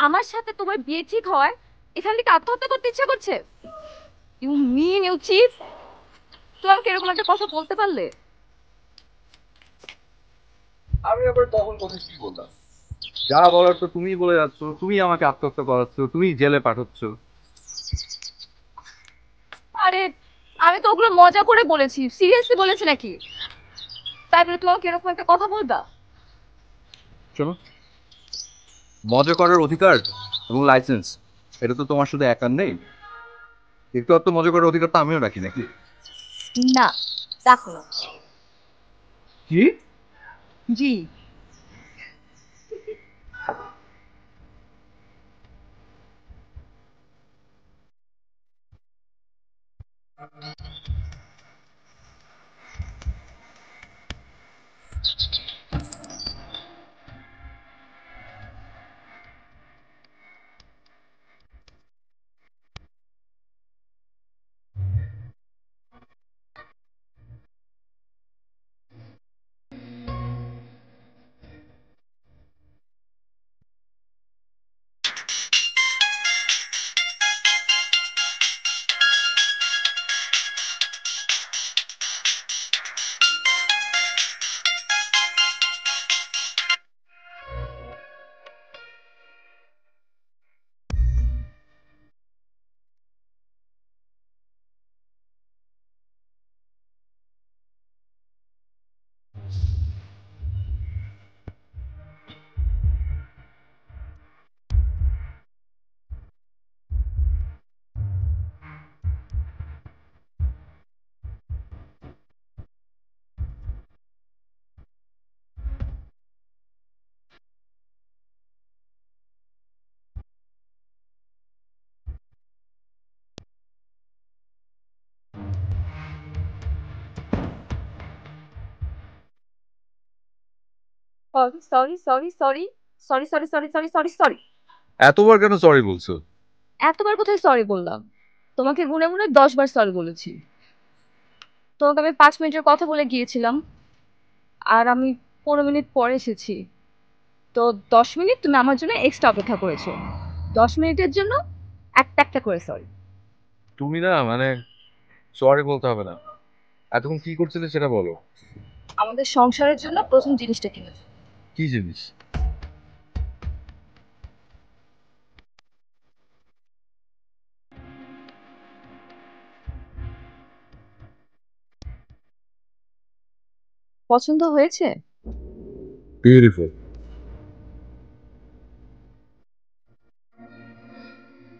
আমার সাথে তোমার বিয়ে ঠিক হয় এখান থেকে আত্মহত্যা করতে ইচ্ছা করছে? ইউ মিন ইউ চিজ, তুমি আমাকে এরকম একটা কথা বলতে পারলে? আমি আবার তখন কথা কি বললাম? যা বলার তো তুমিই বলে যাচ্ছ, তুমি আমাকে আত্মহত্যা করাচ্ছ, তুমি জেলে পাঠাচ্ছ। আরে আমি তো ওগুলো মজা করে বলেছি, সিরিয়াসলি বলেছি নাকি? তাই বলে তুমি আমাকে এরকম একটা কথা বলবা? শোনো, মজা করার অধিকার এবং লাইসেন্স এটা তো তোমার শুধু একার নেই। একটু তো মজা করার অধিকার তো আমিও রাখি নাকি? না, দেখো না। কি? জি। Sorry sorry sorry sorry sorry sorry sorry sorry sorry sorry. এতবার কেন সরি বলছো? এতবার কোথায় সরি বললাম? তোমাকে গুনে গুনে 10 বার সরি বলেছি। তোমাকে আমি 5 মিনিটের কথা বলে গিয়েছিলাম, আর আমি 15 মিনিট পরে এসেছি। তো 10 মিনিট তুমি আমার জন্য এক্সট্রা অপেক্ষা করেছো। 10 মিনিটের জন্য একটা একটা করে সরি। তুমি না মানে সরি বলতে হবে না, এতক্ষণ কি করছিলে সেটা বলো। আমাদের সংসারের জন্য প্রথম জিনিসটা কিনেছো। কি জিনিস? পছন্দ হয়েছে? বিউটিফুল।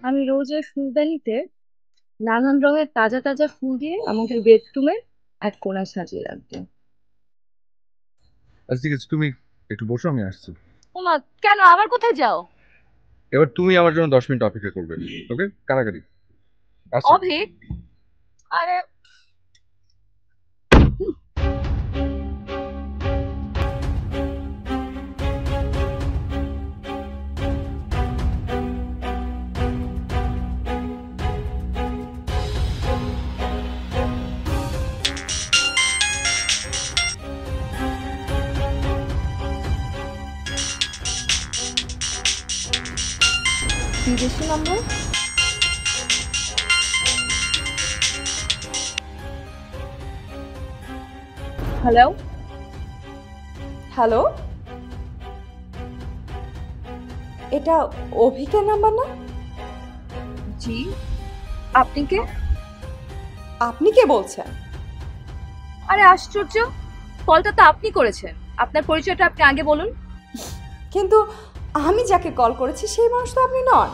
আমি রোজ ওই ফুলদানিতে নানান রঙের তাজা তাজা ফুল দিয়ে আমাদের বেডরুমের এক কোণায় সাজিয়ে রাখবো। আচ্ছা ঠিক আছে, তুমি একটু বসো, আমি আসছি। ওমা, কেন আবার কোথায় যাও? এবার তুমি আমার জন্য 10 মিনিট অপেক্ষা করবে। ওকে, কারাগারি আসছি। অভিক, আরে বিদেশি নাম্বার। হ্যালো। হ্যালো, এটা অভিকের নাম্বার না? জি, আপনি কে? আপনি কে বলছেন? আরে আশ্চর্য, কলটা তো আপনি করেছেন। আপনার পরিচয়টা আপনি আগে বলুন। কিন্তু আমি যাকে কল করেছি সেই মানুষ তো আপনি নন।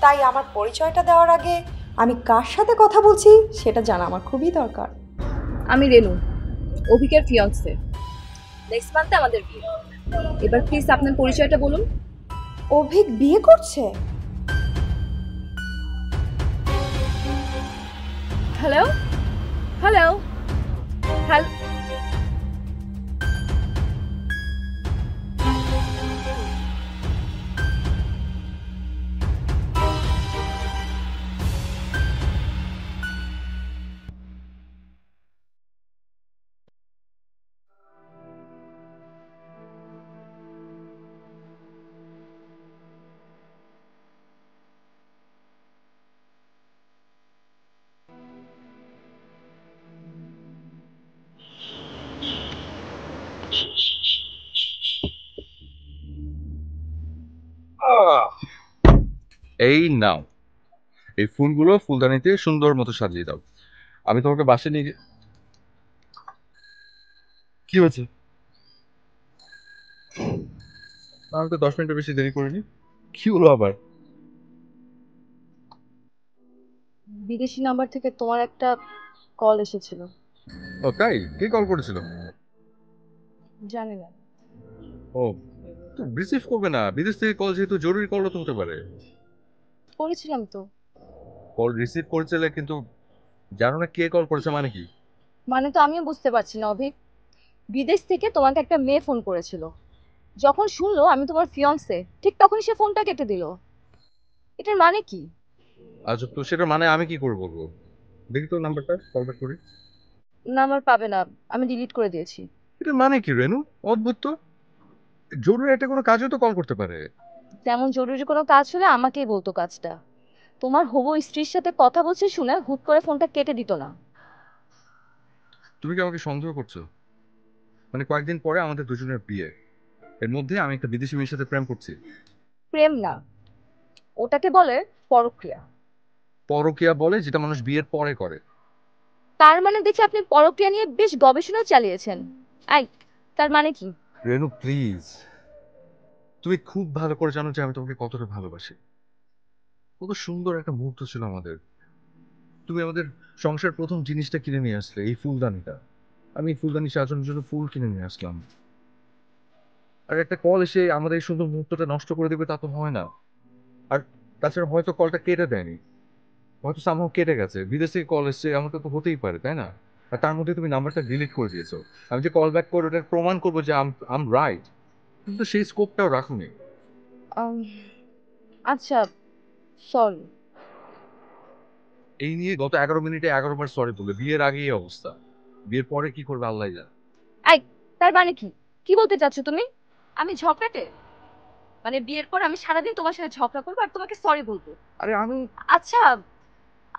তাই আমার পরিচয়টা দেওয়ার আগে আমি কার সাথে কথা বলছি সেটা জানা আমার খুবই দরকার। আমি রেনু, অভিকের ফিয়ান্সে। নেক্সট মান্থে আমাদের বিয়ে। এবার প্লিজ আপনার পরিচয়টা বলুন। অভিক বিয়ে করছে? Hello, hello, hello. এই নাও, এই ফুলগুলো ফুলদানিতে সুন্দর মতো সাজিয়ে দাও। আমি তোমাকে বাসে নিয়ে কি হয়েছে? আমি তো 10 মিনিটের বেশি দেরি করিনি। কি হলো আবার? বিদেশি নাম্বার থেকে তোমার একটা কল এসেছিল। ও তাই? কে কল করেছিল? জানি না। ও, তো রিসিভ করবে না, বিদেশ থেকে কল যেহেতু জরুরি কলও তো হতে পারে। করেছিলাম তো। কল রিসিভ করেছিলে কিন্তু জানো না কে কল করেছে মানে কি? মানে তো আমিও বুঝতে পারছি না অভিক। বিদেশ থেকে তোমাকে একটা মেয়ে ফোন করেছিল। যখন শুনলো আমি তোমার ফিয়ন্সে, ঠিক তখনই সে ফোনটা কেটে দিল। এটার মানে কি? আজব তো, সেটা মানে আমি কি করে বলবো? দেখি তো নাম্বারটা, কল ব্যাক করি। নাম্বার পাবে না, আমি ডিলিট করে দিয়েছি। এটা মানে কি রেনু? অদ্ভুত তো। জরুরি একটা কোনো কাজও তো কল করতে পারে। তেমন জরুরি কোনো কাজ হলে আমাকেই বলতো কাজটা। তোমার হবু স্ত্রীর সাথে কথা বলছে শুনে হুট করে ফোনটা কেটে দিত না। তুমি কি আমাকে সন্দেহ করছো? মানে কয়েকদিন পরে আমাদের দুজনের বিয়ে, এর মধ্যে আমি একটা বিদেশি মেয়ের সাথে প্রেম করছি? প্রেম না, ওটাকে বলে পরক্রিয়া। পরকীয়া বলে যেটা মানুষ বিয়ের পরে করে। তার মানে দেখি আপনি পরক্রিয়া নিয়ে বেশ গবেষণা চালিয়েছেন। আই, তার মানে কি? রেনু প্লিজ, তুমি খুব ভালো করে জানো যে আমি তোমাকে কতটা ভালোবাসি। কত সুন্দর একটা মুহূর্ত ছিল আমাদের। তুমি আমাদের সংসার প্রথম জিনিসটা কিনে নিয়ে আসলে, এই ফুলদানিটা। আমি এই ফুলদানি সাজানোর জন্য ফুল কিনে নিয়ে আসলাম। আর একটা কল এসে আমাদের এই সুন্দর মুহূর্তটা নষ্ট করে দেবে তা তো হয় না। আর তাছাড়া হয়তো কলটা কেটে দেয়নি, হয়তো সামহাও কেটে গেছে, বিদেশ থেকে কল এসছে, এমনটা তো হতেই পারে, তাই না? আর তার মধ্যে তুমি নাম্বারটা ডিলিট করে দিয়েছো। আমি যে কল ব্যাক করে ওটা প্রমাণ করবো যে আম রাইট, কিন্তু সেই স্কোপটাও রাখুনি। আম, আচ্ছা, সরি। এই নিয়ে গত 11 মিনিটে 11বার সরি বলবে, বিয়ের আগে এই অবস্থা। বিয়ের পরে কি করবে আল্লাহ জানে। আই, তার মানে কি? কি বলতে চাচ্ছ তুমি? আমি ঝগড়াটে? মানে বিয়ের পর আমি সারাদিন তোমার সাথে ঝগড়া করবো আর তোমাকে সরি বলবো? আরে আমি আচ্ছা,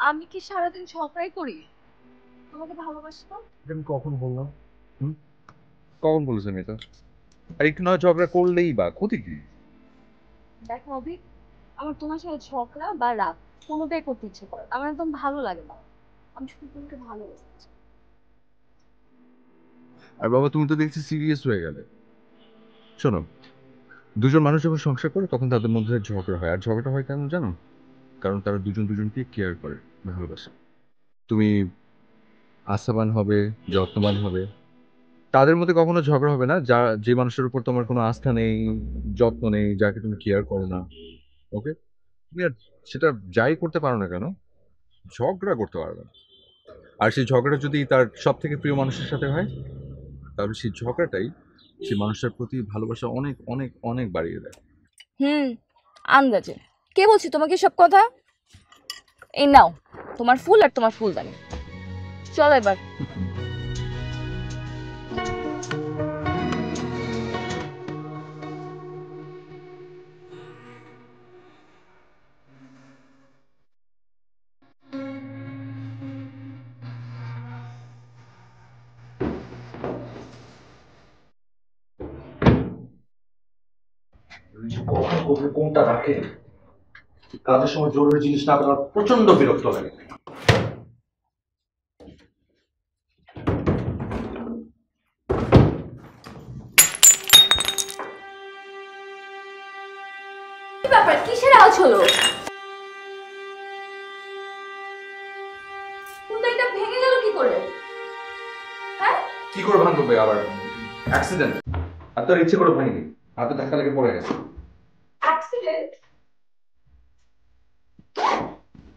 আমি কি সারাদিন ঝগড়াই করি? তোমাকে ভালোবাসি তো। আমি কখন বললাম? হুম? কখন বলেছেন এটা? আর একটু নয় ঝগড়া করলেই বা ক্ষতি কি? দেখো অভিক, আমার তোমার সাথে ঝগড়া বা রাগ কোনোটাই করতে ইচ্ছে করে না। আমার একদম ভালো লাগে না। আমি শুধু তোমাকে ভালোবাসি। আর বাবা তুমি তো দেখছি সিরিয়াস হয়ে গেলে। শোনো, দুজন মানুষ যখন সংসার করে তখন তাদের মধ্যে ঝগড়া হয়, আর ঝগড়া হয় কেন জানো? কারণ তারা দুজন দুজনকে কেয়ার করে, ভালোবাসে। তুমি আস্থাবান হবে, যত্নবান হবে, তাদের মধ্যে কখনো ঝগড়া হবে না যে মানুষের উপর তোমার কোনো আস্থা নেই, যত্ন নেই, যাকে তুমি কেয়ার করো না। ওকে? তুমি আর সেটা যাই করতে পারো না কেন, ঝগড়া করতে পারবে না। আর সেই ঝগড়া যদি তার সব থেকে প্রিয় মানুষের সাথে হয়, তাহলে সেই ঝগড়াটাই সেই মানুষটার প্রতি ভালোবাসা অনেক অনেক অনেক বাড়িয়ে দেয়। হুম, আন্দাজে। কে বলছি তোমাকে সব কথা? এই নাও, তোমার ফুল আর তোমার ফুলদানি। চলো এবার। কোনটা রাখে, কাজের সময় জরুরি জিনিস না পেলে আমার প্রচন্ড বিরক্ত লাগে। কি ব্যাপার, কিসের আওয়াজ হলো? ফুলদানিটা ভেঙে গেল কি করে? হ্যাঁ? কি করে ভাঙবে আবার? অ্যাক্সিডেন্ট। আর তোর ইচ্ছে করে ভাঙিনি, হাতে ধাক্কা লেগে পড়ে গেছে। অ্যাক্সিডেন্ট?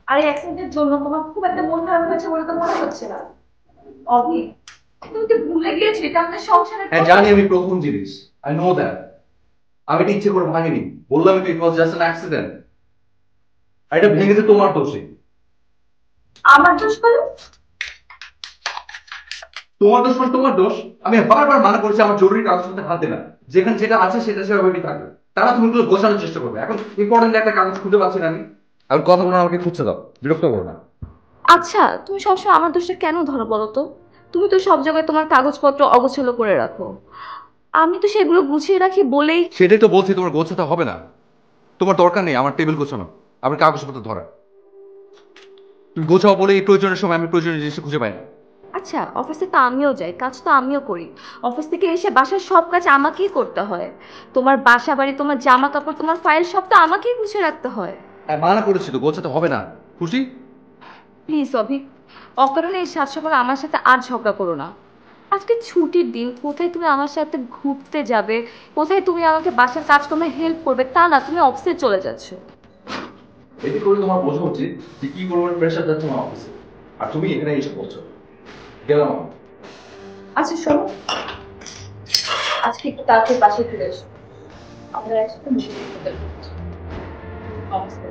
আর এই অ্যাক্সিডেন্টের জন্য তোমার খুব একটা মন খারাপ হয়েছে বলে তো মনে হচ্ছে না। অভি, তুমি কি ভুলে গিয়েছো এটা আমাদের সংসারের হ্যাঁ জানি, আমি প্রথম জিনিস, আই নো দ্যাট। আমি এটা ইচ্ছে করে ভাঙিনি, বললাম তো ইট ওয়াজ জাস্ট অ্যান অ্যাক্সিডেন্ট। আর এটা ভেঙেছে তোমার দোষে। আমার দোষ বলে? তোমার দোষ মানে তোমার দোষ। আমি বারবার মানা করছি আমার জরুরি কাগজ সাথে হাতে না, যেখানে যেটা আছে সেটা সেভাবেই থাকবে। তারা তুমি গুলো গোছানোর চেষ্টা করবে। এখন ইম্পর্টেন্ট একটা কাগজ খুঁজে পাচ্ছি না আমি। আর কথা বলে আমাকে খুঁজতে দাও, বিরক্ত করো না। আচ্ছা, তুমি সবসময় আমার দোষটা কেন ধরো বলো তো? তুমি তো সব জায়গায় তোমার কাগজপত্র অগোছালো করে রাখো। আমি তো সেগুলো গুছিয়ে রাখি বলেই। সেটাই তো বলছি, তোমার গোছাতে হবে না। তোমার দরকার নেই আমার টেবিল গোছানো, আমার কাগজপত্র ধরা। তুমি গোছাও বলে এই প্রয়োজনের সময় আমি প্রয়োজনীয় জিনিস খুঁজে পাই না। আচ্ছা, অফিসে তো আমিও যাই, কাজ তো আমিও করি। অফিস থেকে এসে বাসার সব কাজ আমাকেই করতে হয়। তোমার বাসা বাড়ি, তোমার জামা কাপড়, তোমার ফাইল সব তো আমাকেই গুছিয়ে রাখতে হয়। হ্যাঁ, মানা করেছি তো, গোছাতে হবে না। খুশি? প্লিজ অভিক, অকারণে এই সাত সকালে আমার সাথে আর ঝগড়া করো না। আজকে ছুটির দিন, কোথায় তুমি আমার সাথে ঘুরতে যাবে, কোথায় তুমি আমাকে বাসার কাজকর্মে হেল্প করবে, তা না তুমি অফিসে চলে যাচ্ছ। এতে করে তোমার বোঝা উচিত যে কি পরিমাণ প্রেশার যাচ্ছে আমার অফিসে, আর তুমি এখানে এসে বলছো। গেলাম আমি। আচ্ছা শোনো, আজকে একটু তাড়াতাড়ি বাসায় ফিরে এসো, আমরা একসাথে মুভি দেখতে যাবো। অফিসে।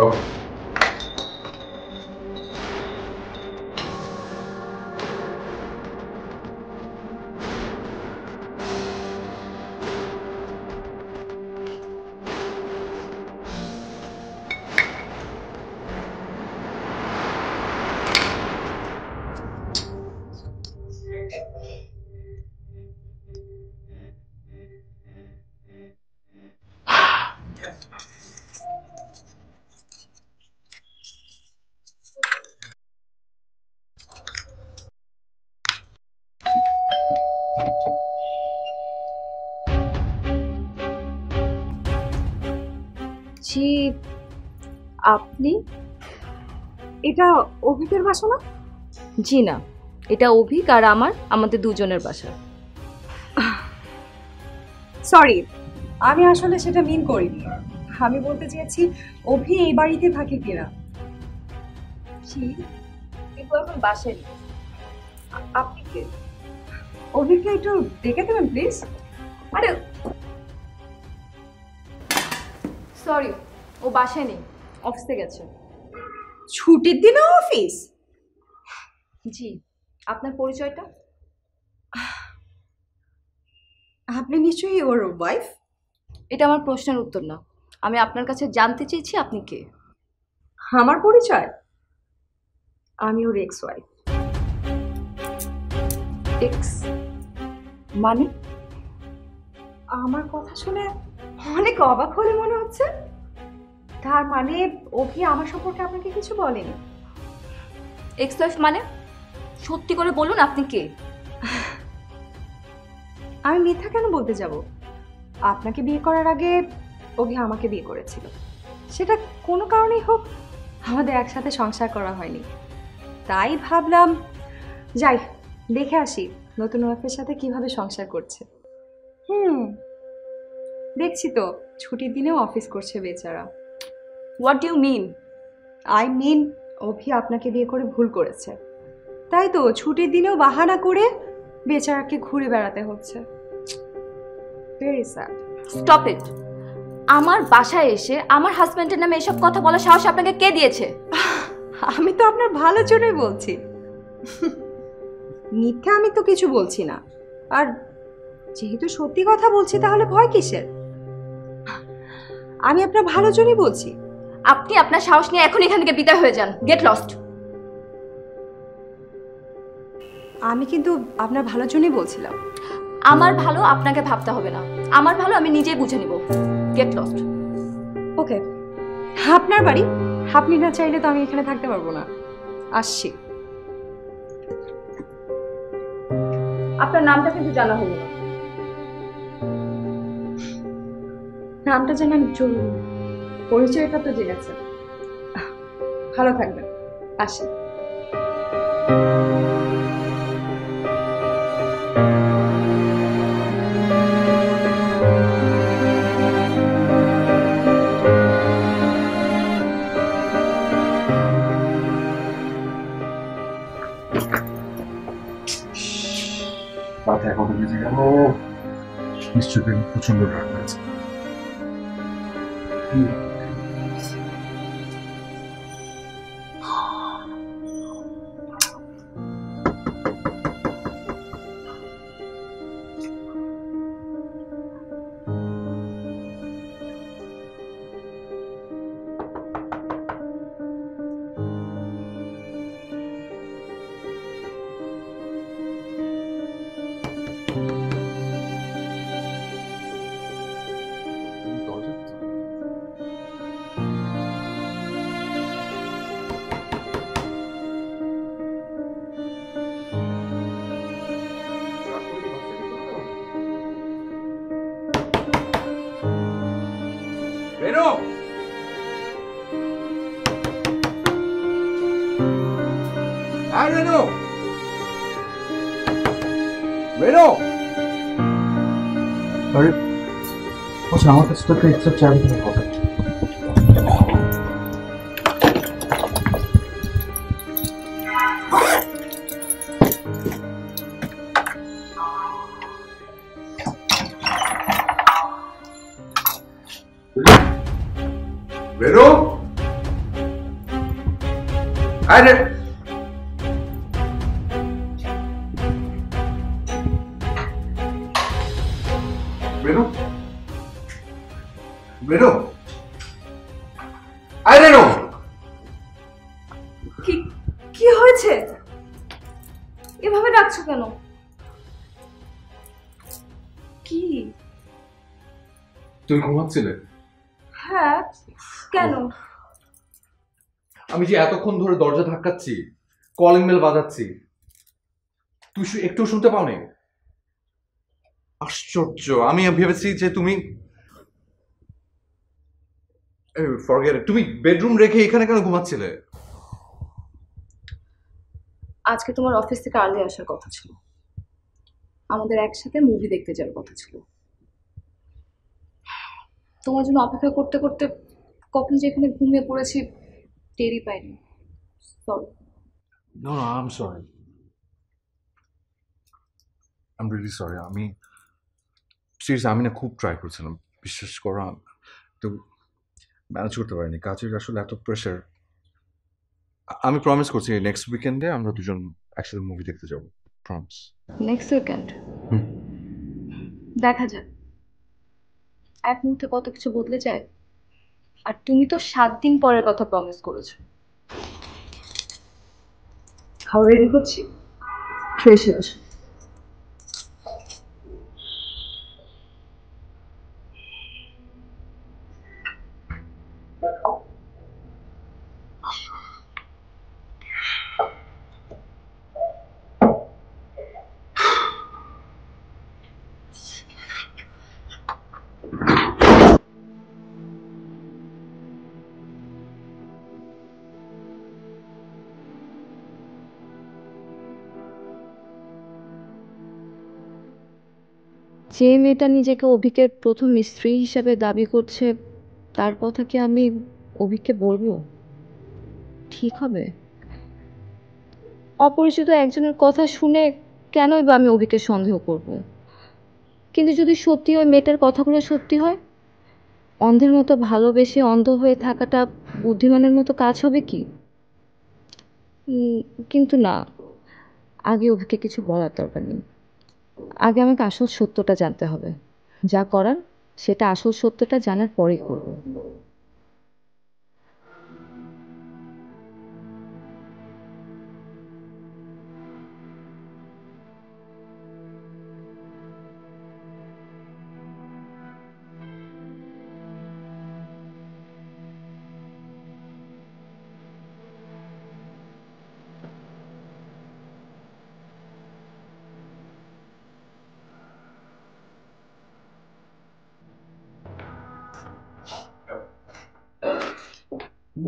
ওকে। জি, আপনি? এটা অভিকের বাসা না? জি না, এটা অভিক আর আমাদের দুজনের বাসা। সরি, আমি আসলে সেটা মিন করিনি। আমি বলতে চেয়েছি অভি এই বাড়িতে থাকে কিনা। জি, কিন্তু এখন বাসায় নেই। আপনি কে? অভিকে একটু ডেকে দেবেন প্লিজ। আরে সরি, ও বাসায় নেই, অফিসে গেছে। ছুটির দিনে অফিস? জি, আপনার পরিচয়টা? আপনি নিশ্চয়ই ওর ওয়াইফ? এটা আমার প্রশ্নের উত্তর না, আমি আপনার কাছে জানতে চেয়েছি আপনি কে। আমার পরিচয়? আমি ওর এক্স ওয়াইফ। এক্স মানে? আমার কথা শুনে অনেক অবাক হলে মনে হচ্ছে। তার মানে অভি আমার সম্পর্কে আপনাকে কিছু বলেনি? এক্স ওয়াইফ মানে? সত্যি করে বলুন আপনি কে। আমি মিথ্যা কেন বলতে যাব? আপনাকে বিয়ে করার আগে অভি আমাকে বিয়ে করেছিল। সেটা কোনো কারণেই হোক আমাদের একসাথে সংসার করা হয়নি। তাই ভাবলাম যাই দেখে আসি নতুন ওয়াইফের সাথে কিভাবে সংসার করছে। দেখছি তো ছুটির দিনেও অফিস করছে বেচারা। What you mean? I mean Abhi আপনাকে বিয়ে করে ভুল করেছে, তাই তো ছুটির দিনেও বাহানা করে বেচারাকে ঘুরে বেড়াতে হচ্ছে। Very sad. Stop it. আমার বাসায় এসে আমার হাজবেন্ডের নামে এসব কথা বলার সাহস আপনাকে কে দিয়েছে? আমি তো আপনার ভালোর জন্যই বলছি, মিথ্যা আমি তো কিছু বলছি না। আর যেহেতু সত্যি কথা বলছি তাহলে ভয় কিসের? আমি আপনার ভালোর জন্যই বলছি। আপনি আপনার সাহস নিয়ে এখন এখান থেকে বিদায় হয়ে যান। Get lost. আমি কিন্তু আপনার ভালোর জন্যই বলছিলাম। আমার ভালো আপনাকে ভাবতে হবে না, আমার ভালো আমি নিজেই বুঝে নিব। Get lost. ওকে, আপনার বাড়ি, আপনি না চাইলে তো আমি এখানে থাকতে পারবো না। আসছি। আপনার নামটা কিন্তু জানা হলো না। নামটা জানান জরুরি, পরিচয়টা তো জেনেছেন। ভালো থাকবেন, আসি। মাথা এখন বেজে গেল, নিশ্চয়ই প্রচন্ড রাগ হয়েছে। রেনু আর রেনু রেনু আরে আচ্ছা আমার কাছে তো একটা এক্সট্রা চাবি থাকার কথা। রেনু আরে রেনু রেনু আরে রেনু কি কি হয়েছে? এভাবে ডাকছো কেন? কি? তুমি ঘুমাচ্ছিলে? হ্যাঁ, কেন? আমি যে এতক্ষণ ধরে দরজা ধাক্কাচ্ছি, কলিং বেল বাজাচ্ছি, তুই একটু শুনতে পাওনি? আশ্চর্য, আমি ভেবেছি যে তুমি ফরগেট ইট, তুমি বেডরুম রেখে এখানে কেন ঘুমাচ্ছিলে? আজকে তোমার অফিস থেকে আর্লি আসার কথা ছিল, আমাদের একসাথে মুভি দেখতে যাওয়ার কথা ছিল। তোমার জন্য অপেক্ষা করতে করতে কখন যে এখানে ঘুমিয়ে পড়েছি টেরই পাইনি। Sorry. No no, I am sorry, I am really sorry. আমি সিরিয়াস, আমি না খুব ট্রাই করছিলাম, বিশ্বাস করো, তো ম্যানেজ করতে পারিনি। কাজের আসলে এত প্রেশার। আমি প্রমিস করছি নেক্সট উইকেন্ডে আমরা দুজন একসাথে মুভি দেখতে যাব, প্রমিস। নেক্সট উইকেন্ড দেখা যাক, এক মুহূর্তে কত কিছু বদলে যায়। আর তুমি তো 7 দিন পরের কথা প্রমিস করেছো। খাওয়া রেডি করছি, ফ্রেশ হয়ে আসো। যে মেয়েটা নিজেকে অভিকের প্রথম স্ত্রী হিসেবে দাবি করছে, তার কথা কি আমি অভিককে বলবো? ঠিক হবে? অপরিচিত একজনের কথা শুনে কেনই বা আমি অভিকে সন্দেহ করব? কিন্তু যদি সত্যি ওই মেয়েটার কথাগুলো সত্যি হয়, অন্ধের মতো ভালোবেসে অন্ধ হয়ে থাকাটা বুদ্ধিমানের মতো কাজ হবে কি? কিন্তু না, আগে অভিকে কিছু বলার দরকার নেই। আগে আমাকে আসল সত্যটা জানতে হবে। যা করার সেটা আসল সত্যটা জানার পরেই করব।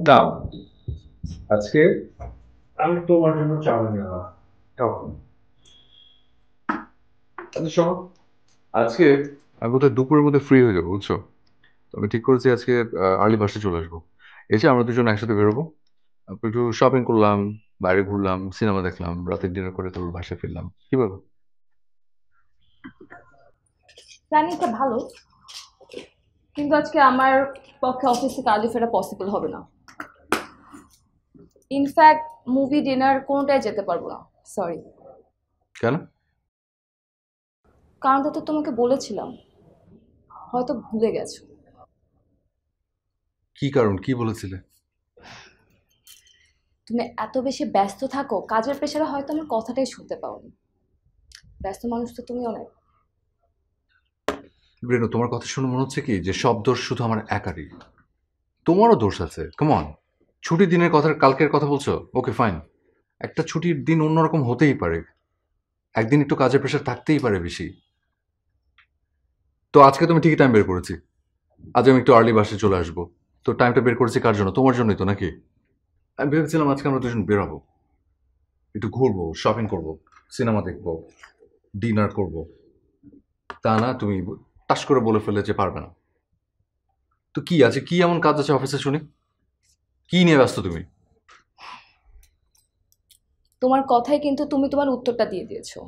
দাও, আজকে আমি তোমার জন্য চাউল নিয়ে এলাম। আচ্ছা শোনো, আজকে আমি বোধহয় দুপুরের মধ্যে ফ্রি হয়ে যাবো, বুঝছো? তো আমি ঠিক করেছি আজকে আর্লি বাসে চলে আসবো, এসে আমরা দুজন একসাথে বেরোবো। তারপর একটু শপিং করলাম, বাইরে ঘুরলাম, সিনেমা দেখলাম, রাতের ডিনার করে তারপর বাসায় ফিরলাম। কি বলো? প্ল্যানিংটা ভালো, কিন্তু আজকে আমার পক্ষে অফিস থেকে আর্লি ফেরা পসিবল হবে না। ইনফ্যাক্ট মুভি ডিনার কোনোটাই যেতে পারবো না, সরি। কেন? কারণটা তো তোমাকে বলেছিলাম, হয়তো ভুলে গেছো। কি কারণ, কি বলেছিলে? তুমি এত বেশি ব্যস্ত থাকো, কাজের প্রেশারে হয়তো আমার কথাটাই শুনতে পাওনি। ব্যস্ত মানুষ তো তুমি অনেক। রেনু, তোমার কথা শুনে মনে হচ্ছে কি যে সব দোষ শুধু আমার একারই। তোমারও দোষ আছে। কাম অন, ছুটির দিনের কথা, কালকের কথা বলছো, ওকে ফাইন, একটা ছুটির দিন অন্যরকম হতেই পারে, একদিন একটু কাজের প্রেশার থাকতেই পারে বেশি। তো আজকে তুমি ঠিকই টাইম বের করেছি, আজ আমি একটু আর্লি বাসে চলে আসবো। তো টাইমটা বের করেছি কার জন্য? তোমার জন্যই তো, নাকি? আমি ভেবেছিলাম আজকে আমরা দুজন বেরোবো, একটু ঘুরবো, শপিং করবো, সিনেমা দেখবো, ডিনার করবো। তা না, তুমি টাস করে বলে ফেলে যে পারবে না। তো কি আছে, কি এমন কাজ আছে অফিসে শুনি? কি নিয়ে ব্যস্ত তুমি? তোমার কথায় কিন্তু তুমি তোমার উত্তরটা দিয়ে দিয়েছো।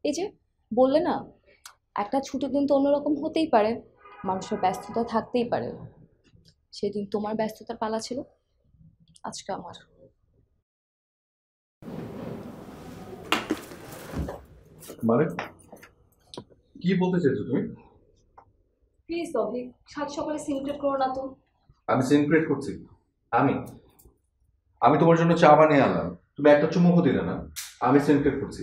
এই যে বললে না, একটা ছুটির দিন তো অন্যরকম হতেই পারে, মানুষের ব্যস্ততা থাকতেই পারে। সেদিন তোমার ব্যস্ততার পালা ছিল, আজকে আমার। মানে কি বলতে চাইছো তুমি? প্লিজ অভিক, সাত সকালে সিনক্রেট করো না তো। আমি সিনক্রেট করছি? আমি আমি তোমার জন্য চা বানিয়ে আনলাম, তুমি একটা চুমুকও দিলে না। আমি সিনক্রেট করছি?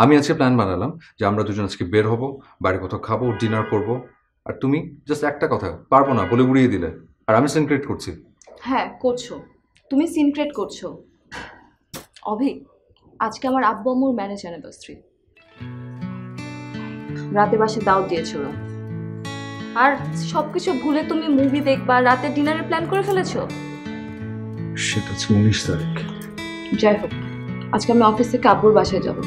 আমি আজকে প্ল্যান বানালাম যে আমরা দুজন আজকে বের হব, বাইরে কোথাও খাবো, ডিনার করব, আর তুমি জাস্ট একটা কথা পারবো না বলে উড়িয়ে দিলে, আর আমি সিনক্রেট করছি? হ্যাঁ করছো, তুমি সিনক্রেট করছো। অভিক, আজকে আমার আব্বু আম্মুর ম্যারেজ অ্যানিভার্সারি, রাতে বাসে দাওয়াত দিয়েছিল, আর সবকিছু ভুলে তুমি মুভি দেখবা, রাতে ডিনারের প্ল্যান করে ফেলেছো। সেটা হচ্ছে 19 তারিখ। যাই হোক, আজকে আমি অফিস থেকে আব্বুর বাসায় যাব,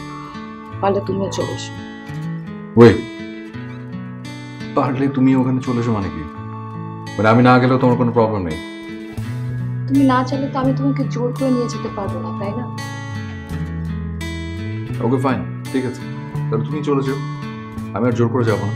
পারলে তুমিও চলে এসো। ওয়েট, পারলে তুমি ওখানে চলে এসো মানে কি? মানে আমি না গেলেও তোমার কোনো প্রবলেম নেই? তুমি না চাইলে তো আমি তোমাকে জোর করে নিয়ে যেতে পারবো না, তাই না? ওকে ফাইন, ঠিক আছে, তাহলে তুমি চলে যাও, আমি আর জোর করে যাবো না।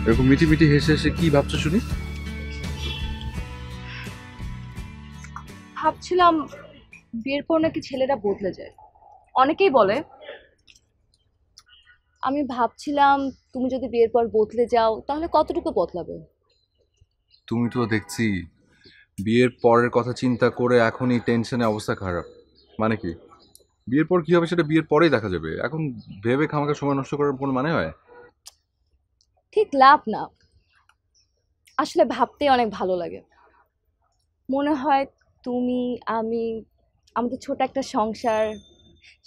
এরকম মিটি মিটি হেসে হেসে কি ভাবছো শুনি? ভাবছিলাম বিয়ের পর নাকি ছেলেরা বদলে যায়, অনেকেই বলে। আমি ভাবছিলাম তুমি যদি বিয়ের পর বদলে যাও তাহলে কতটুকু বদলাবে। তুমি তো দেখছি বিয়ের পরের কথা চিন্তা করে এখনই টেনশনে অবস্থা খারাপ। মানে কি, বিয়ের পর কি হবে সেটা বিয়ের পরেই দেখা যাবে, এখন ভেবে খামাখা সময় নষ্ট করার কোনো মানে হয়? ঠিক লাভ না, আসলে ভাবতেই অনেক ভালো লাগে। মনে হয় তুমি, আমি, আমাদের ছোট একটা সংসার,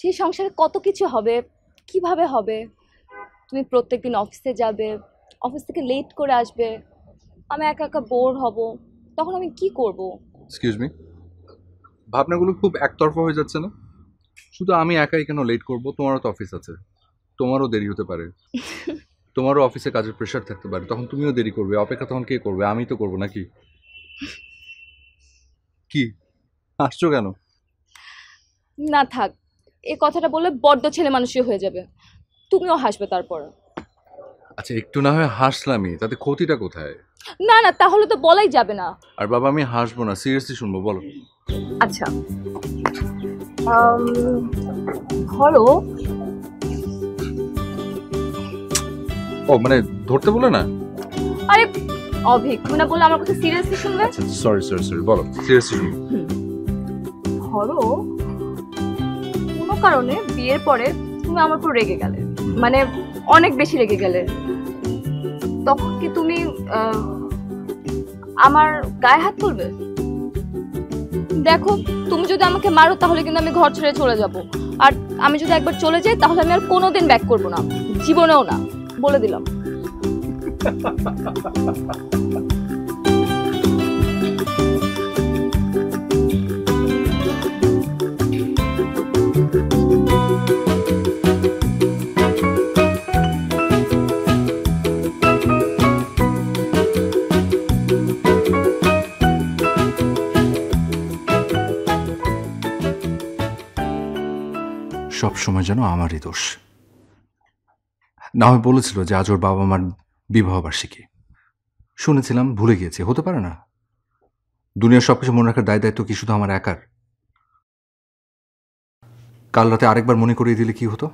সেই সংসারে কত কিছু হবে, কিভাবে হবে। তুমি প্রত্যেকদিন অফিসে যাবে, অফিস থেকে লেট করে আসবে, আমি একা একা বোর হব, তখন আমি কি করব? এক্সকিউজ মি, ভাবনাগুলো খুব একতরফা হয়ে যাচ্ছে না? শুধু আমি একাই কেন লেট করব? তোমারও তো অফিস আছে, তোমারও দেরি হতে পারে, তোমারও অফিসে কাজের প্রেশার থাকতে পারে, তখন তুমিও দেরি করবে। অপেক্ষা তখন কে করবে? আমি তো করবো, নাকি? কি হাসছো কেন? না থাক, এই কথাটা বললে বড্ড ছেলে মানুষই হয়ে যাবে, তুমিও হাসবে তারপর। আচ্ছা, একটু না হয় হাসলামই, তাতে ক্ষতিটা কোথায়? না না, তাহলে তো বলাই যাবে না। আর বাবা, আমি হাসবো না, সিরিয়াসলি শুনবো, বলো। আচ্ছা, ধরো, ও মানে ধরতে বলে না? আরে অভিক, তুমি না বললে আমার কথা সিরিয়াসলি শুনবে? আচ্ছা, সরি সরি সরি, বলো, সিরিয়াসলি শুনবো। ধরো কোনো কারণে বিয়ের পরে তুমি আমার উপর রেগে গেলে, মানে অনেক বেশি রেগে গেলে, তখন কি তুমি আমার গায়ে হাত তুলবে? দেখো, তুমি যদি আমাকে মারো তাহলে কিন্তু আমি ঘর ছেড়ে চলে যাব, আর আমি যদি একবার চলে যাই তাহলে আমি আর কোনোদিন ব্যাক করবো না, জীবনেও না, বলে দিলাম। সব সময় যেন আমারই দোষ। না হয় বলেছিল যে আজ ওর বাবা মার বিবাহ বার্ষিকী, শুনেছিলাম, ভুলে গিয়েছি। হতে পারে না? দুনিয়ার সবকিছু মনে রাখার দায় দায়িত্ব কি শুধু আমার একার? কাল রাতে আরেকবার মনে করিয়ে দিলে কি হতো?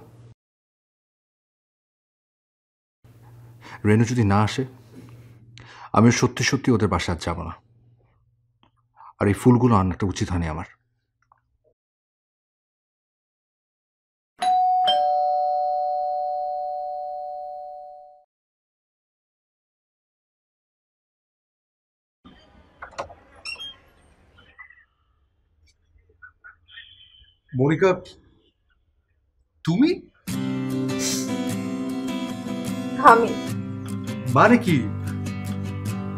রেনু যদি না আসে আমি সত্যি সত্যি ওদের বাসায় যাব না। আর এই ফুলগুলো আনাটা উচিত হয়নি আমার। মনিকা, তুমি? আমি মানে কি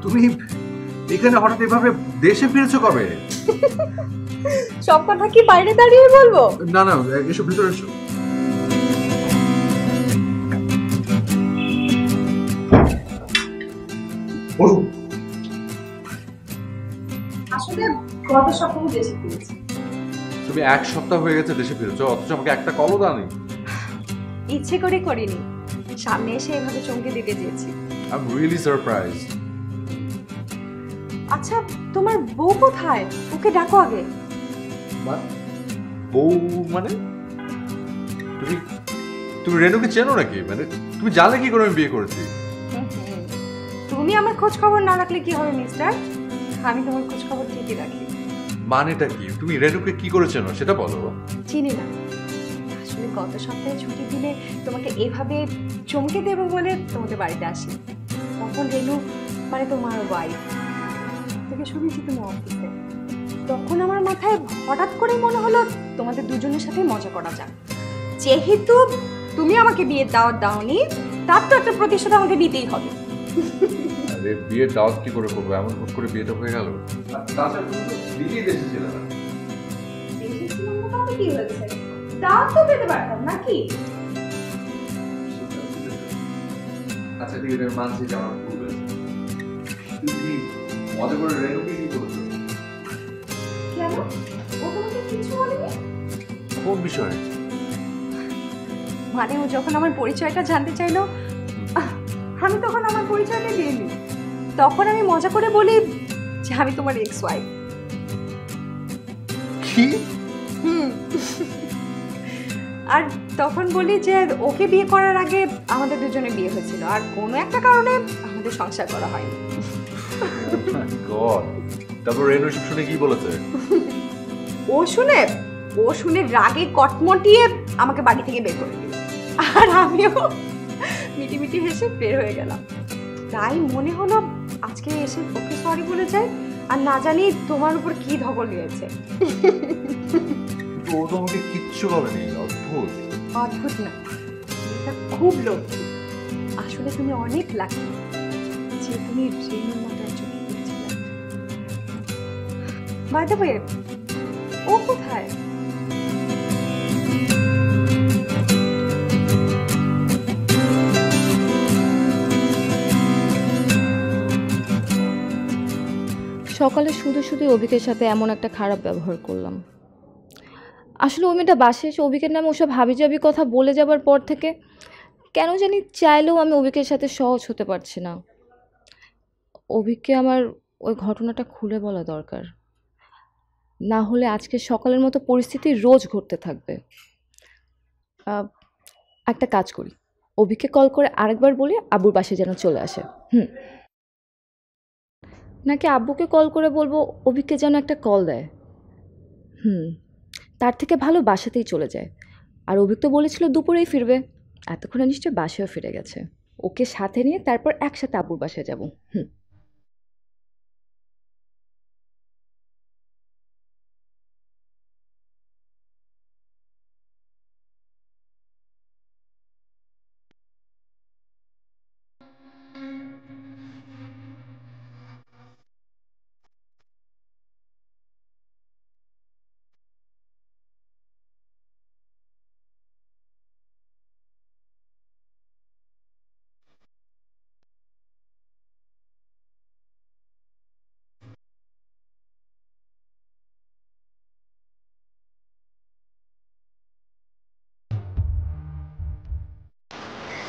তুমি এখানে হঠাৎ এভাবে দেশে ফিরেছো কবে? সব কথা কি বাইরে দাঁড়িয়ে বলবো? না না, এসো ভিতরে এসো। আসলে গত সপ্তাহে দেশে ফিরেছি। তুমি 1 সপ্তাহ হয়ে গেছে দেশে ফিরেছো, অথচ আমাকে একটা কলও দাওনি। ইচ্ছে করে করিনি, সামনে এসে এভাবে চমকে দিতে চেয়েছি। I am really surprised. আচ্ছা, তোমার বউ কোথায়? ওকে ডাকো আগে। বউ মানে? তুমি তুমি রেনুকে চেনো নাকি? মানে তুমি জানলে কি করে আমি বিয়ে করেছি? তুমি আমার খোঁজ খবর না রাখলে কি হবে মিস্টার? আমি তোমার খোঁজ খবর ঠিকই রাখি। মানেটা কি? তুমি রেনুকে কি করে চেনো সেটা বলো। চিনি না, আসলে গত সপ্তাহে ছুটি দিলে তোমাকে এভাবে চমকে দেবো বলে তোমাদের বাড়িতে আসি। তখন রেনু মানে তোমার ওয়াইফ থেকে শুনেছি তুমি অফিসে। তখন আমার মাথায় হঠাৎ করে মনে হলো তোমাদের দুজনের সাথে মজা করা যাক। যেহেতু তুমি আমাকে বিয়ের দাওয়াত দাওনি, তার তো একটা প্রতিশোধ আমাকে নিতেই হবে। আরে বিয়ের দাওয়াত কি করে করবো? এমন হুট করে বিয়েটা হয়ে গেল। তাছাড়া তুমি তো দিল্লি দেশে ছিলে না। কি হয়েছে? দাওয়াত তো পেতে পারতাম নাকি? আচ্ছা ঠিক আছে, আমি মানছি যে আমার ভুল হয়েছে। তুমি মজা করে রেনুকে কি করেছো? কেন? ও তোমাকে কিছু বলেনি? কোন বিষয়ে? মানে ও যখন আমার পরিচয়টা জানতে চাইলো, আমি তখন আমার পরিচয়টা দিইনি। তখন আমি মজা করে বলি যে আমি তোমার এক্স ওয়াইফ। কি? আর তখন বলি যে ওকে বিয়ে করার আগে আমাদের দুজনে বিয়ে হয়েছিল, আর কোনো একটা কারণে আমাদের সংসার করা হয়নি। গড, তারপর রেনু সব শুনে কি বলেছে? ও শুনে রাগে কটমটিয়ে আমাকে বাড়ি থেকে বের করে দিল, আর আমিও মিটি মিটি হেসে বের হয়ে গেলাম। তাই মনে হলো আজকে এসে ওকে সরি বলে যাই, আর না জানি তোমার উপর কি ধকল নিয়েছে। ও তো আমাকে কিচ্ছু বলেনি। অদ্ভুত। অদ্ভুত না, এটা খুব লক্ষ্মী। আসলে তুমি অনেক লাকি যে তুমি রেনুর মতো একজনকে পেয়েছিলে। বাই দ্য ওয়ে, ও কোথায়? সকালে শুধু শুধু অভিকের সাথে এমন একটা খারাপ ব্যবহার করলাম। আসলে ওই মেয়েটা বাসায় এসে অভিকের নামে ওসব হাবিজাবি কথা বলে যাবার পর থেকে কেন জানি চাইলেও আমি অভিকের সাথে সহজ হতে পারছি না। অভিককে আমার ওই ঘটনাটা খুলে বলা দরকার, না হলে আজকে সকালের মতো পরিস্থিতি রোজ ঘটতে থাকবে। একটা কাজ করি, অভিককে কল করে আরেকবার বলি আব্বুর বাসায় যেন চলে আসে। নাকি আব্বুকে কল করে বলবো অভিককে যেন একটা কল দেয়। তার থেকে ভালো বাসাতেই চলে যায়। আর অভিক তো বলেছিল দুপুরেই ফিরবে, এতক্ষণে নিশ্চয় বাসায়ও ফিরে গেছে। ওকে সাথে নিয়ে তারপর একসাথে আব্বুর বাসায় যাব।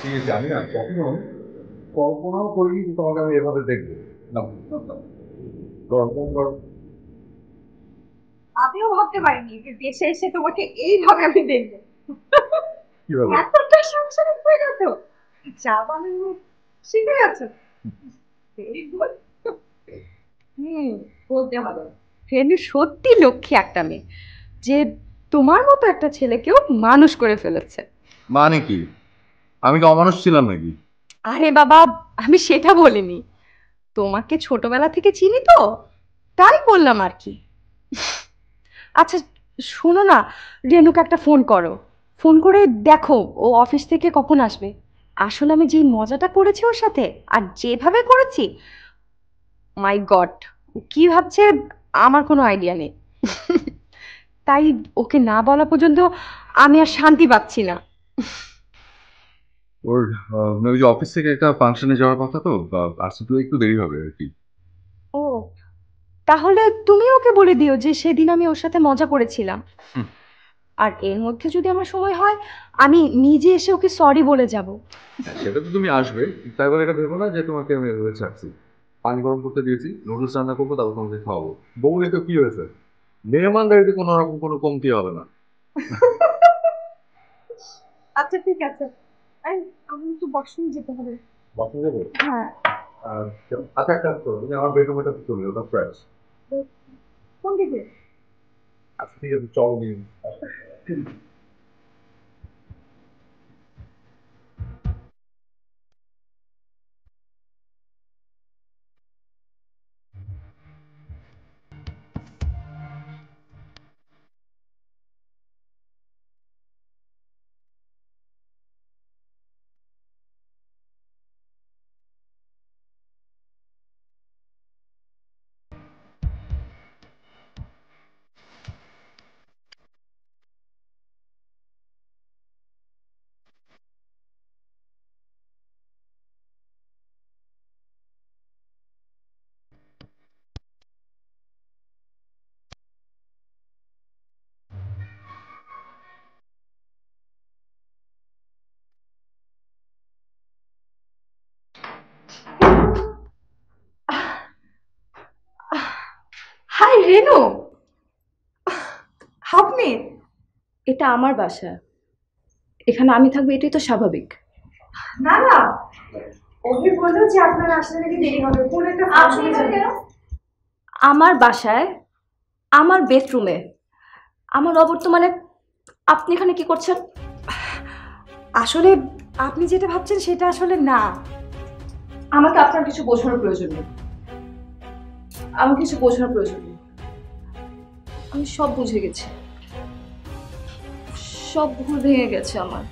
ঠিক আছে, আমি না কখনো কল্পনাও করিনি যে তোমাকে আমি এভাবে দেখবো। না, গরম গরম। আমিও ভাবতে পারিনি যে দেশে এসে তোমাকে এইভাবে আমি দেখবো। কিভাবে? এতটা সংসারিক হয়ে গেছো, যা বানানো শিখে গেছে। বলতে হবে। রেনু সত্যি লক্ষ্মী একটা মেয়ে, যে তোমার মতো একটা ছেলেকেও মানুষ করে ফেলেছে। মানে কি, আমি কি অমানুষ ছিলাম নাকি? আরে বাবা, আমি সেটা বলিনি, তোমাকে ছোটবেলা থেকে চিনি তো, তাই বললাম আর কি। আচ্ছা শোনো না, রেনুকে একটা ফোন করো, ফোন করে দেখো ও অফিস থেকে কখন আসবে। আসলে আমি যে মজাটা করেছি ওর সাথে আর যেভাবে করেছি, মাই গড, কি ভাবছে আমার কোনো আইডিয়া নেই। তাই ওকে না বলা পর্যন্ত আমি আর শান্তি পাচ্ছি না। ওর ওই যে অফিস থেকে একটা ফাংশনে যাওয়ার কথা, তো আসতে তো একটু দেরি হবে আর কি। ও, তাহলে তুমি ওকে বলে দিও যে সেদিন আমি ওর সাথে মজা করেছিলাম। হুম। আর এর মধ্যে যদি আমার সময় হয়, আমি নিজে এসে ওকে সরি বলে যাব। সেটা তো তুমি আসবে, তাই বলে এটা ভেবো না যে তোমাকে আমি এভাবে ছাড়ছি। পানি গরম করতে দিয়েছি, নুডলস রান্না করবো, তারপর তোমাকে খাওয়াবো। বউ দেখো কি হয়েছে, মেহমানদারিতে কোনো রকম কোনো কমতি হবে না। আচ্ছা ঠিক আছে, আমি একটু ওয়াশরুম যেতে হবে। বাসন যাবে? হ্যাঁ। আচ্ছা একটা কাজ করো, তুমি আমার বেডরুমটা চলে ওটা ফ্রেশ। কোন দিকে? আচ্ছা ঠিক আছে, চলো নিয়ে। হাই রেনু, আপনি? এটা আমার বাসা, এখানে আমি থাকবো, এটাই তো স্বাভাবিক। না না, অভি বললো যে আপনার আসলে নাকি দেরি হবে, কোন একটা ফাংশনে যাবেন। আমার বাসায়, আমার বেডরুমে, আমার অবর্তমানে আপনি এখানে কি করছেন? আসলে আপনি যেটা ভাবছেন সেটা আসলে না। আমাকে আপনার কিছু বোঝানোর প্রয়োজন নেই, আমার কিছু বোঝানোর প্রয়োজন নেই। আমি সব বুঝে গেছি, সব ভুল ভেঙে গেছে আমার।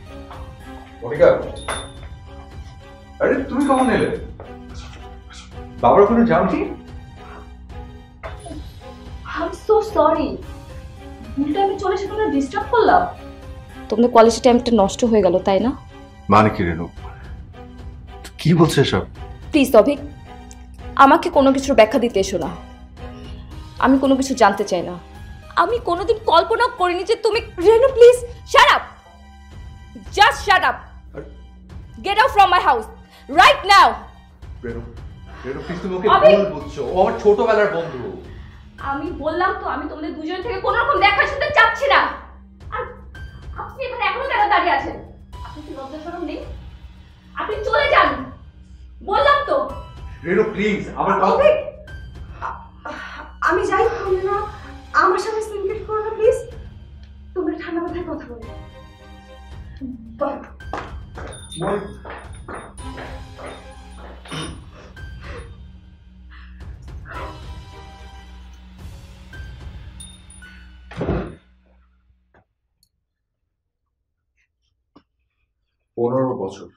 মনিকা, আরে তুমি কখন এলে? বাবার ওখানে যাওনি? আই এম সো সরি, ভুল টাইমে চলে এসে তোমরা ডিস্টার্ব করলাম। তোমাদের কলেজের টাইমটা নষ্ট হয়ে গেল, তাই না? মানে কি রেনু, কি বলছে এসব? প্লিজ অভিক, আমাকে কোনো কিছুর ব্যাখ্যা দিতে এসো না, আমি কোনো কিছু জানতে চাই না। আমি কোনোদিন কল্পনাও করিনি যে তুমি। Renu please shut up, just shut up, get out from my house right now. Renu, Renu please তুমি ওকে অভি! ভুল বুঝছো, ও আমার ছোটবেলার বন্ধু। আমি বললাম তো আমি তোমাদের দুজন থেকে কোনো রকম দেখা শুনতে চাচ্ছি না। আর আপনি এখানে এখনো কেন দাঁড়িয়ে আছেন? আপনি কি লজ্জা শরম নেই? আপনি চলে যান, বললাম তো। রেনু প্লিজ আমার কথা। অভি, আমি যাই, তোমরা আমার সামনে সিনক্রেট করো না প্লিজ। তোমরা ঠান্ডা মাথায় কথা বলো। পনেরো বছর,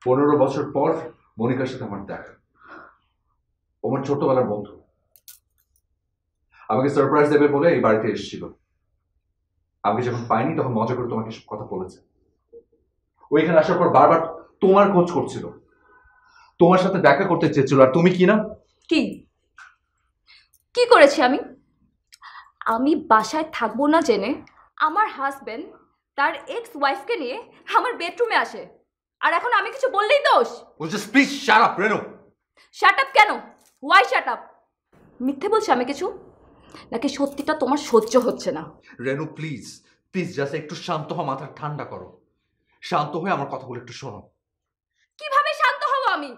15 বছর পর মনিকার সাথে আমার দেখা। ও আমার ছোটবেলার বন্ধু, আমাকে সারপ্রাইজ দেবে বলে এই বাড়িতে এসেছিল। আমি যখন পাইনি তখন মজা করে তোমাকে সব কথা বলেছে। ওইখানে আসার পর বারবার তোমার খোঁজ করছিল, তোমার সাথে দেখা করতে চেয়েছিল। আর তুমি কি না, কি কি করেছি আমি? আমি বাসায় থাকবো না জেনে আমার হাজবেন্ড তার এক্স ওয়াইফকে নিয়ে আমার বেডরুমে আসে, আর এখন আমি কিছু বললেই দোষ? Just please shut up Renu. Shut up কেন? Why shut up? মিথ্যে বলছি আমি কিছু, নাকি সত্যিটা তোমার সহ্য হচ্ছে না? রেনু প্লিজ, প্লিজ জাস্ট একটু শান্ত হও, মাথা ঠান্ডা করো, শান্ত হয়ে আমার কথাগুলো একটু শোনো। কিভাবে শান্ত হব আমি?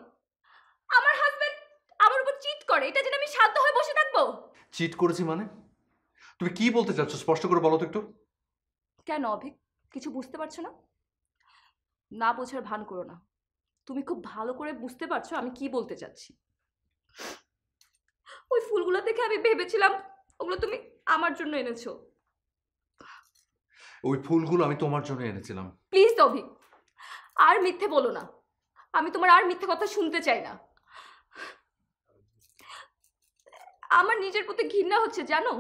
আমার হাজবেন্ড আমার উপর চিট করে, এটা জেনে আমি শান্ত হয়ে বসে থাকবো? চিট করেছি মানে? তুমি কি বলতে চাচ্ছ স্পষ্ট করে বলো তো একটু। কেন অভিক, কিছু বুঝতে পারছো না? না বোঝার ভান করো না, তুমি খুব ভালো করে বুঝতে পারছো আমি কি বলতে চাচ্ছি। ওই ফুলগুলো দেখে আমি ভেবেছিলাম ওগুলো তুমি আমার জন্য এনেছো। ওই ফুলগুলো আমি তোমার জন্য এনেছিলাম। প্লিজ অভিক, আর মিথ্যে বলো না, আমি তোমার আর মিথ্যে কথা শুনতে চাই না। আমার নিজের প্রতি ঘৃণা হচ্ছে জানো,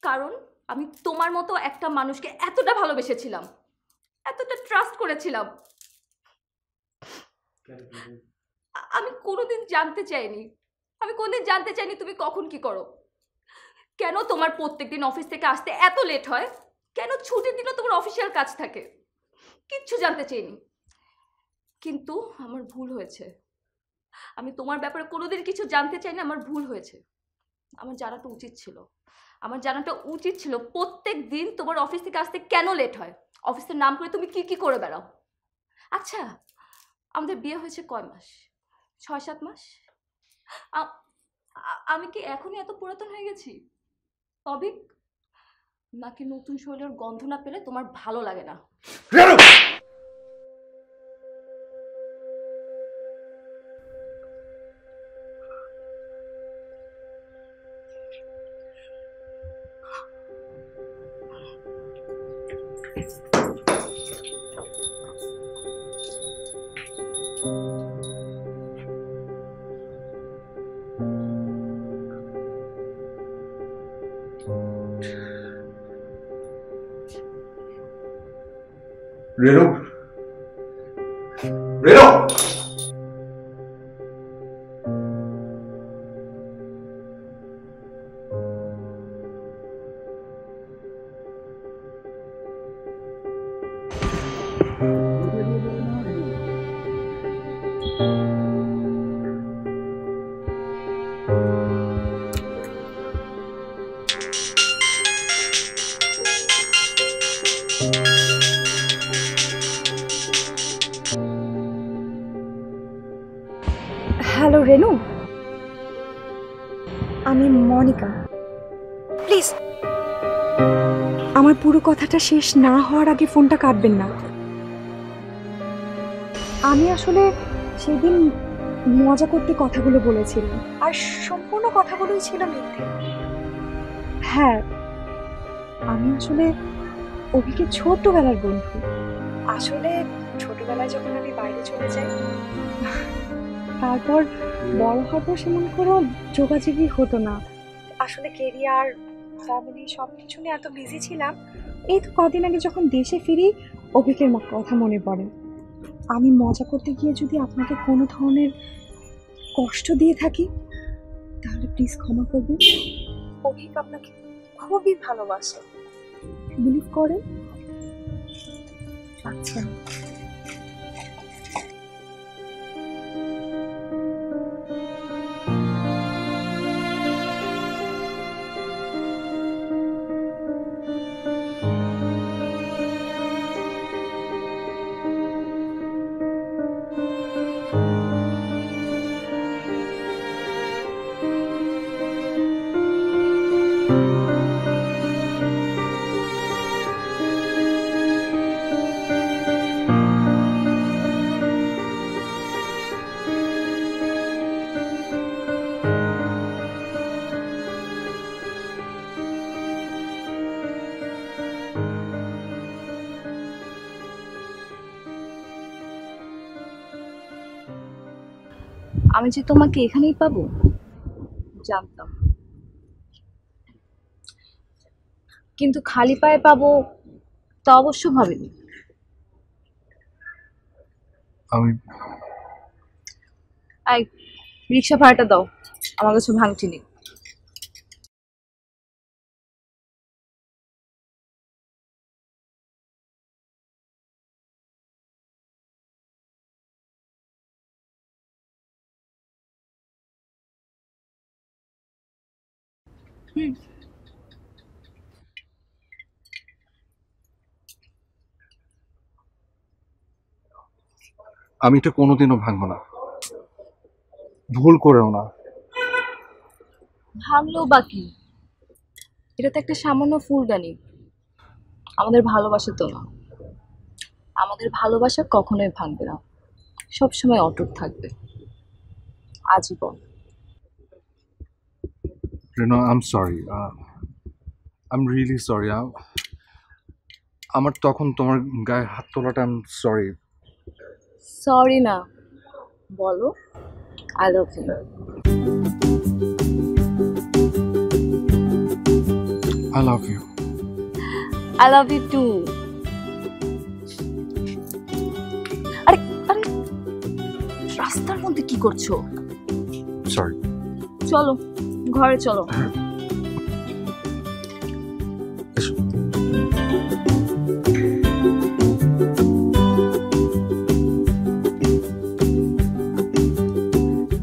কারণ আমি তোমার মতো একটা মানুষকে এতটা ভালোবেসেছিলাম, এতটা ট্রাস্ট করেছিলাম। আমি কোনোদিন জানতে চাইনি, তুমি কখন কি করো, কেন তোমার প্রত্যেকদিন অফিস থেকে আসতে এত লেট হয়, কেন ছুটির দিনও তোমার অফিসিয়াল কাজ থাকে, কিচ্ছু জানতে চাইনি। কিন্তু আমার ভুল হয়েছে, আমি তোমার ব্যাপারে কোনোদিন কিছু জানতে চাই না, আমার ভুল হয়েছে। আমার জানাটা উচিত ছিল প্রত্যেক দিন তোমার অফিস থেকে আসতে কেন লেট হয়, অফিসের নাম করে তুমি কি কি করে বেড়াও। আচ্ছা, আমাদের বিয়ে হয়েছে কয় মাস? 6-7 মাস। আমি কি এখনই এত পুরাতন হয়ে গেছি অভিক? নাকি নতুন শৈলের গন্ধ না পেলে তোমার ভালো লাগে না? রেনু, রেনু, হ্যালো রেনু, আমি মনিকা। প্লিজ আমার পুরো কথাটা শেষ না হওয়ার আগে ফোনটা কাটবেন না। আমি আসলে সেদিন মজা করতে কথাগুলো বলেছিলাম, আর সম্পূর্ণ কথাগুলোই ছিল মিথ্যে। হ্যাঁ, আমি আসলে অভিকের ছোটবেলার বন্ধু। আসলে ছোটবেলায় যখন আমি বাইরে চলে যাই, তারপর বড় হওয়ার পর সেমন কোনো যোগাযোগই হতো না। আসলে কেরিয়ার, ফ্যামিলি সব কিছু নিয়ে এত বিজি ছিলাম। এই তো কদিন আগে যখন দেশে ফিরি, অভিকের কথা মনে পড়ে। আমি মজা করতে গিয়ে যদি আপনাকে কোনো ধরনের কষ্ট দিয়ে থাকি, তাহলে প্লিজ ক্ষমা করবেন। অভিক আপনাকে খুবই ভালোবাসে, বিলিভ করেন। আচ্ছা, আমি যে তোমাকে এখানেই পাবো জানতাম, কিন্তু খালি পায়ে পাবো তা অবশ্য ভাবিনি। আমি এই রিক্সা ভাড়াটা দাও, আমার কাছে ভাঙটি নেই। আমি এটা কোনোদিনও ভাঙবো না, ভুল করেও না। ভাঙলো বাকি, এটা তো একটা সামান্য ফুলদানি, আমাদের ভালোবাসা তো না। আমাদের ভালোবাসা কখনোই ভাঙবে না, সবসময় অটুট থাকবে, আজীবন। Reno, I am sorry, I am really sorry. আমার তখন তোমার গায়ে হাত তোলাটা, আই এম সরি। সরি না, বলো I love you. I love you. I love you too. আরে আরে, রাস্তার মধ্যে কি করছো? সরি। চলো ঘরে চলো। এসো।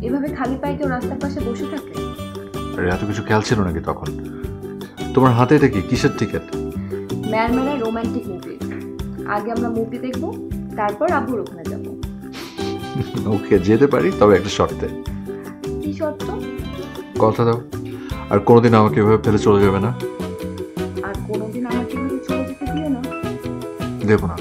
এভাবে খালি পায়ে কেউ রাস্তার পাশে বসে থাকে? আরে এত কিছু খেয়াল ছিল নাকি তখন? তোমার হাতে এটা কি, কিসের টিকিট? ম্যারম্যানে রোমান্টিক মুভি, আগে আমরা মুভি দেখবো, তারপর আব্বুর ওখানে যাবো। ওকে, যেতে পারি, তবে একটা শর্তে। কি শর্ত? কথা দাও আর কোনোদিন আমাকে এভাবে ফেলে চলে যাবে না। আর কোনোদিন আমাকে এভাবে চলে যেতে দিও না। দেবো না।